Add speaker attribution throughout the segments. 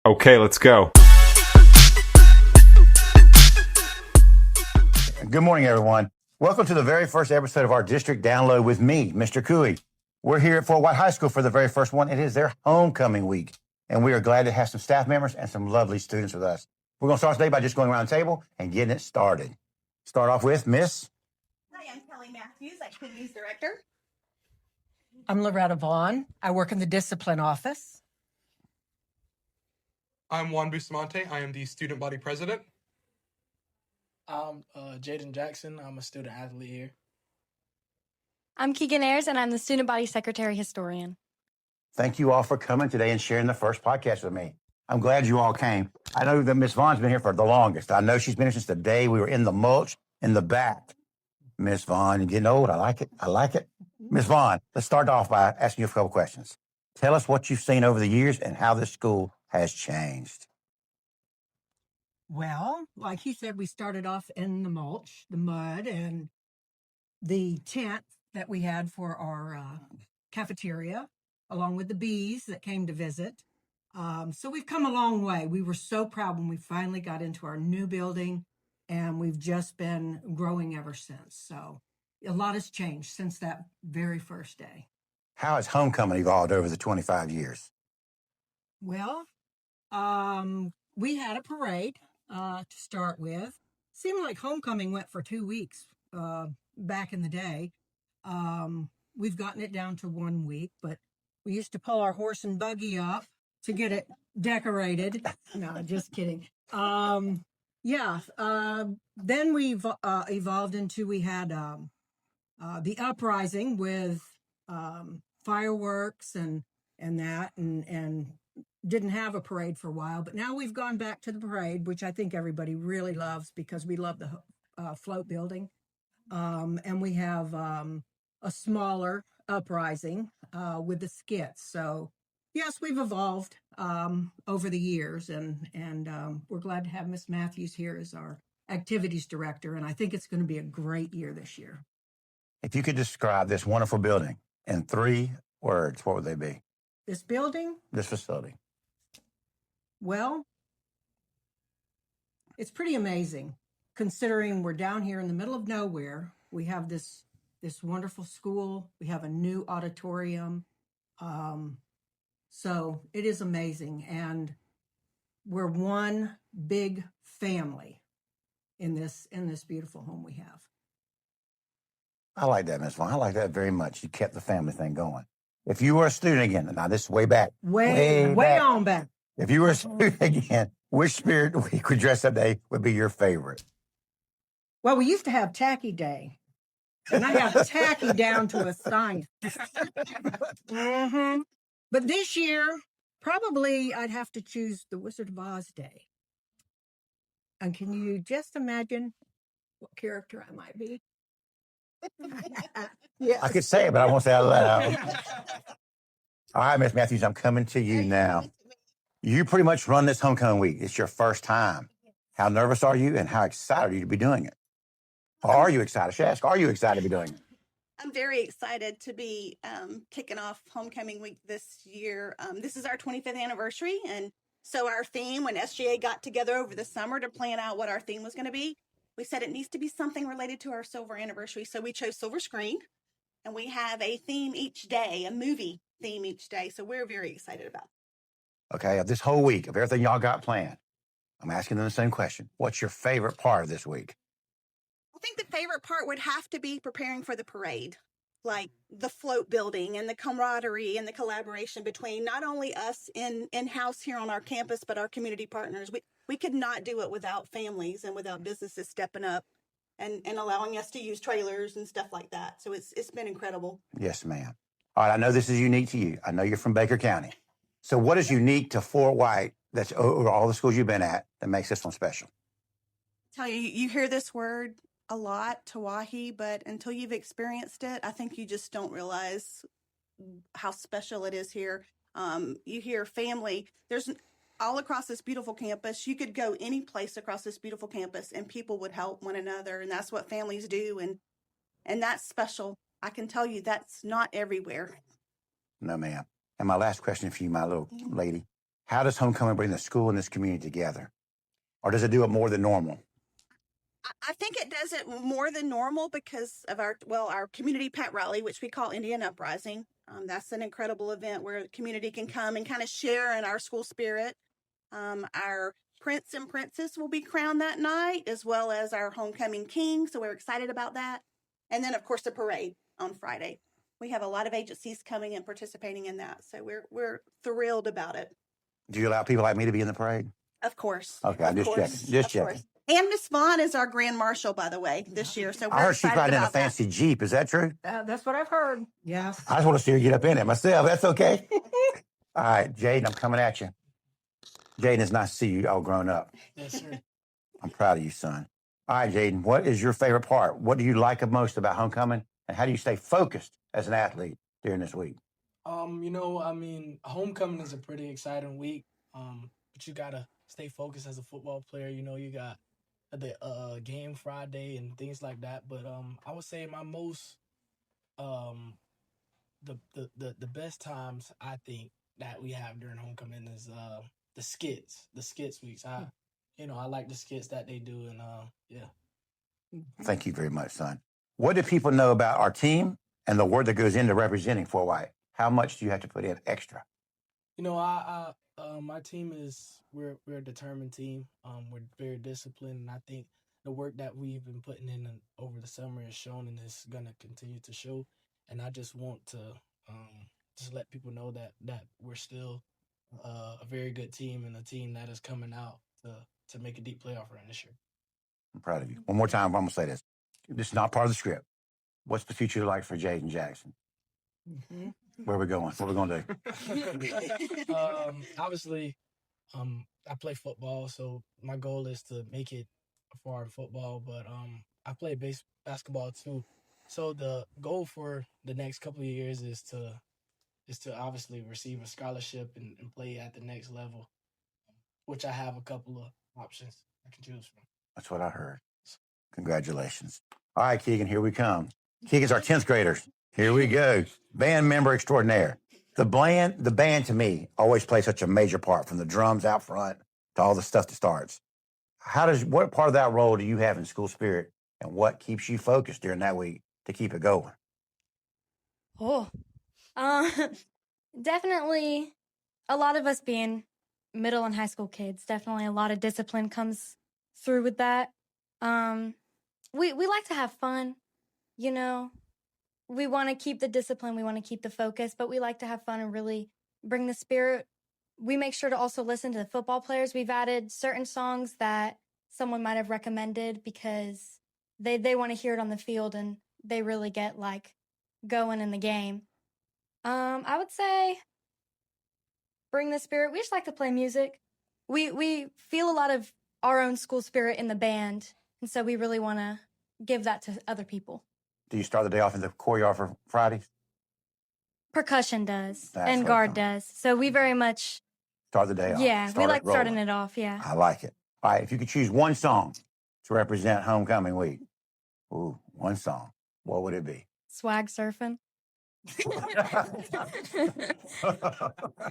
Speaker 1: Okay, let's go.
Speaker 2: Good morning, everyone. Welcome to the very first episode of our district download with me, Mr. Couey. We're here at Fort White High School for the very first one. It is their homecoming week, and we are glad to have some staff members and some lovely students with us. We're going to start today by just going around the table and getting it started. Start off with Miss.
Speaker 3: Hi, I'm Kelly Matthews, Activities Director.
Speaker 4: I'm Loretta Vaughn. I work in the discipline office.
Speaker 5: I'm Juan Bustamante. I am the student body president.
Speaker 6: I'm Jaden Jackson. I'm a student athlete here.
Speaker 7: I'm Keegan Ayers, and I'm the student body secretary historian.
Speaker 2: Thank you all for coming today and sharing the first podcast with me. I'm glad you all came. I know that Miss Vaughn's been here for the longest. I know she's been here since the day we were in the mulch in the back. Miss Vaughn, you're getting old. I like it. Miss Vaughn, let's start off by asking you a couple questions. Tell us what you've seen over the years and how this school has changed.
Speaker 4: Well, like he said, we started off in the mulch, the mud, and the tent that we had for our cafeteria, along with the bees that came to visit. So we've come a long way. We were so proud when we finally got into our new building, and we've just been growing ever since. So a lot has changed since that very first day.
Speaker 2: How has homecoming evolved over the 25 years?
Speaker 4: Well, we had a parade to start with. Seemed like homecoming went for 2 weeks back in the day. We've gotten it down to 1 week, but we used to pull our horse and buggy up to get it decorated. No, just kidding. Then we've evolved into, we had the uprising with fireworks and that, and didn't have a parade for a while, but now we've gone back to the parade, which I think everybody really loves because we love the float building. And we have a smaller uprising with the skits. So yes, we've evolved over the years, and we're glad to have Miss Matthews here as our activities director. And I think it's going to be a great year this year.
Speaker 2: If you could describe this wonderful building in 3 words, what would they be?
Speaker 4: This building?
Speaker 2: This facility.
Speaker 4: Well, it's pretty amazing considering we're down here in the middle of nowhere. We have this wonderful school. We have a new auditorium. So it is amazing. And we're one big family in this beautiful home we have.
Speaker 2: I like that, Miss Vaughn. I like that very much. You kept the family thing going. If you were a student again, now this is way back.
Speaker 4: Way on back.
Speaker 2: If you were a student again, which Spirit Week or dress up day would be your favorite?
Speaker 4: Well, we used to have Tacky Day. And I have Tacky down to a science. Mm-hmm. But this year, probably I'd have to choose the Wizard of Oz Day. And can you just imagine what character I might be?
Speaker 2: Yeah. I could say it, but I won't say it out loud. All right, Miss Matthews, I'm coming to you now. You pretty much run this homecoming week. It's your first time. How nervous are you, and how excited are you to be doing it? Or are you excited? I should ask, are you excited to be doing it?
Speaker 3: I'm very excited to be kicking off homecoming week this year. This is our 25th anniversary, and so our theme, when SGA got together over the summer to plan out what our theme was going to be, we said it needs to be something related to our silver anniversary. So we chose silver screen, and we have a theme each day, a movie theme each day. So we're very excited about it.
Speaker 2: Okay, of this whole week, of everything y'all got planned, I'm asking them the same question. What's your favorite part of this week?
Speaker 3: I think the favorite part would have to be preparing for the parade, like the float building and the camaraderie and the collaboration between not only us in-house here on our campus, but our community partners. We could not do it without families and without businesses stepping up and allowing us to use trailers and stuff like that. So it's been incredible.
Speaker 2: Yes, ma'am. All right, I know this is unique to you. I know you're from Baker County. So what is unique to Fort White that's over all the schools you've been at that makes this one special?
Speaker 3: Tell you hear this word a lot, Tawahi, but until you've experienced it, I think you just don't realize how special it is here. You hear family. There's all across this beautiful campus. You could go any place across this beautiful campus and people would help one another. And that's what families do. And that's special. I can tell you that's not everywhere.
Speaker 2: No, ma'am. And my last question for you, my little lady. How does homecoming bring the school and this community together? Or does it do it more than normal?
Speaker 3: I think it does it more than normal because of our community pet rally, which we call Indian Uprising. That's an incredible event where the community can come and kind of share in our school spirit. Our prince and princess will be crowned that night, as well as our homecoming king. So we're excited about that. And then, of course, the parade on Friday. We have a lot of agencies coming and participating in that. So we're thrilled about it.
Speaker 2: Do you allow people like me to be in the parade?
Speaker 3: Of course.
Speaker 2: Okay, I'm just checking. Just checking.
Speaker 3: And Miss Vaughn is our grand marshal, by the way, this year. So
Speaker 2: I heard she's riding in a fancy Jeep. Is that true?
Speaker 4: That's what I've heard. Yes.
Speaker 2: I just want to see her get up in it myself. That's okay. All right, Jaden, I'm coming at you. Jaden, it's nice to see you all grown up.
Speaker 6: Yes, sir.
Speaker 2: I'm proud of you, son. All right, Jaden, what is your favorite part? What do you like most about homecoming? And how do you stay focused as an athlete during this week?
Speaker 6: Homecoming is a pretty exciting week. But you gotta stay focused as a football player. You got the game Friday and things like that. But I would say my most the best times I think that we have during homecoming is the skits weeks. I like the skits that they do, and yeah.
Speaker 2: Thank you very much, son. What do people know about our team and the work that goes into representing Fort White? How much do you have to put in extra?
Speaker 6: My team we're a determined team. We're very disciplined, and I think the work that we've been putting in over the summer is shown and is gonna continue to show. And I just want to just let people know that we're still a very good team and a team that is coming out to make a deep playoff run this year.
Speaker 2: I'm proud of you. One more time, I'm going to say this. This is not part of the script. What's the future like for Jaden Jackson?
Speaker 4: Mm-hmm.
Speaker 2: Where are we going? What are we going to do?
Speaker 6: Obviously, I play football, so my goal is to make it far in football. But I play basketball too. So the goal for the next couple of years is to obviously receive a scholarship and play at the next level, which I have a couple of options I can choose from.
Speaker 2: That's what I heard. Congratulations. All right, Keegan, here we come. Keegan's our 10th graders. Here we go. Band member extraordinaire. The band to me always plays such a major part, from the drums out front to all the stuff that starts. What part of that role do you have in school spirit, and what keeps you focused during that week to keep it going?
Speaker 7: Oh, definitely a lot of us being middle and high school kids, definitely a lot of discipline comes through with that. We like to have fun, we want to keep the discipline, we want to keep the focus, but we like to have fun and really bring the spirit. We make sure to also listen to the football players. We've added certain songs that someone might have recommended because they want to hear it on the field and they really get going in the game. I would say bring the spirit. We just like to play music. We feel a lot of our own school spirit in the band, and so we really want to give that to other people.
Speaker 2: Do you start the day off in the courtyard for Fridays?
Speaker 7: Percussion does,
Speaker 2: That's
Speaker 7: and guard does. So we very much
Speaker 2: start the day off.
Speaker 7: Yeah, we like starting it off, yeah.
Speaker 2: I like it. All right, if you could choose one song to represent homecoming week, one song, what would it be?
Speaker 7: Swag surfing.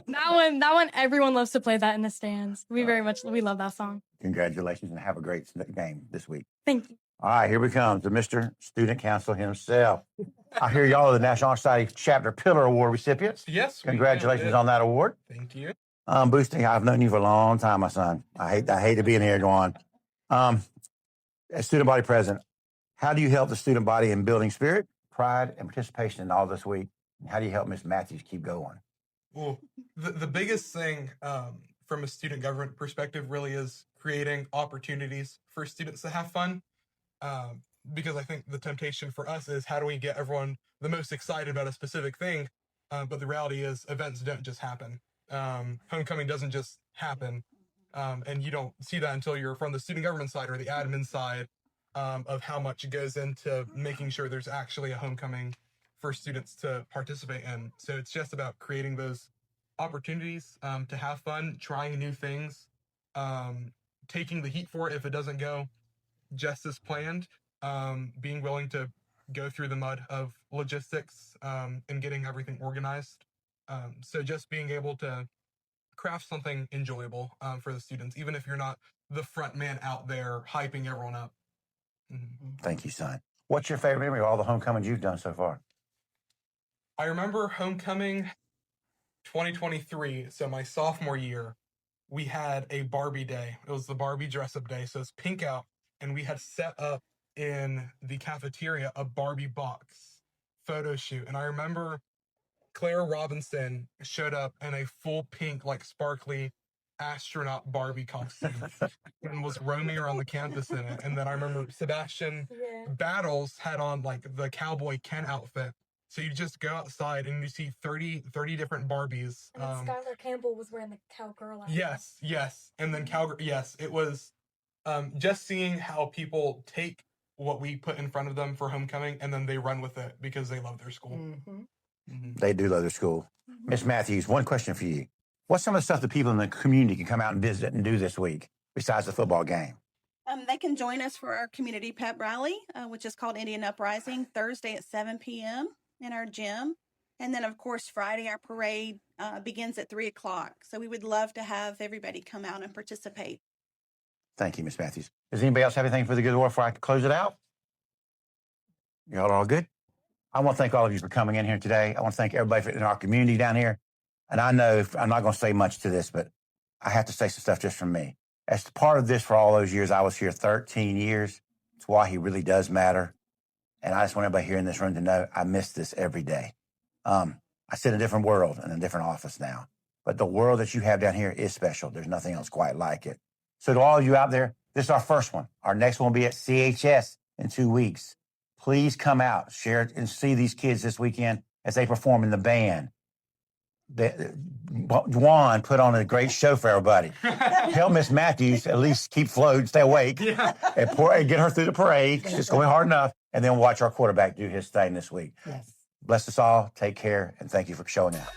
Speaker 7: That one, everyone loves to play that in the stands. We love that song.
Speaker 2: Congratulations, and have a great game this week.
Speaker 7: Thank you.
Speaker 2: All right, here we come, the Mr. Student Council himself. I hear y'all are the National Honor Society Chapter Pillar Award recipients.
Speaker 5: Yes.
Speaker 2: Congratulations on that award.
Speaker 5: Thank you.
Speaker 2: Boosting, I've known you for a long time, my son. I hate to be in here going. As student body president, how do you help the student body in building spirit, pride, and participation in all this week? And how do you help Ms. Matthews keep going?
Speaker 5: Well, the biggest thing from a student government perspective really is creating opportunities for students to have fun. Because I think the temptation for us is, how do we get everyone the most excited about a specific thing? But the reality is, events don't just happen. Homecoming doesn't just happen. And you don't see that until you're from the student government side or the admin side of how much goes into making sure there's actually a homecoming for students to participate in. So it's just about creating those opportunities to have fun, trying new things, taking the heat for it if it doesn't go just as planned, being willing to go through the mud of logistics and getting everything organized. So just being able to craft something enjoyable for the students, even if you're not the front man out there hyping everyone up.
Speaker 2: Thank you, son. What's your favorite memory of all the homecomings you've done so far?
Speaker 5: I remember homecoming 2023, so my sophomore year, we had a Barbie day. It was the Barbie dress-up day, so it's pink out, and we had set up in the cafeteria a Barbie box photo shoot. And I remember Claire Robinson showed up in a full pink, like sparkly astronaut Barbie costume and was roaming around the campus in it. And then I remember Sebastian Battles had on like the cowboy Ken outfit. So you just go outside and you see 30 different Barbies.
Speaker 7: And then Skylar Campbell was wearing the cowgirl outfit.
Speaker 5: Yes. And then yes, it was just seeing how people take what we put in front of them for homecoming and then they run with it because they love their school.
Speaker 2: They do love their school. Miss Matthews, one question for you. What's some of the stuff that people in the community can come out and visit and do this week besides the football game?
Speaker 3: They can join us for our community pep rally, which is called Indian Uprising, Thursday at 7 p.m. in our gym. And then, of course, Friday, our parade begins at 3 o'clock. So we would love to have everybody come out and participate.
Speaker 2: Thank you, Miss Matthews. Does anybody else have anything for the good Lord before I close it out? Y'all all good? I want to thank all of you for coming in here today. I want to thank everybody in our community down here. And I know I'm not going to say much to this, but I have to say some stuff just from me. As part of this for all those years, I was here 13 years. It's why he really does matter. And I just want everybody here in this room to know I miss this every day. I sit in a different world and a different office now. But the world that you have down here is special. There's nothing else quite like it. So to all of you out there, this is our first one. Our next one will be at CHS in 2 weeks. Please come out, share and see these kids this weekend as they perform in the band. Juan put on a great show for everybody. Help Miss Matthews at least keep floating, stay awake, and get her through the parade. It's going hard enough. And then watch our quarterback do his thing this week.
Speaker 4: Yes.
Speaker 2: Bless us all. Take care. And thank you for showing up.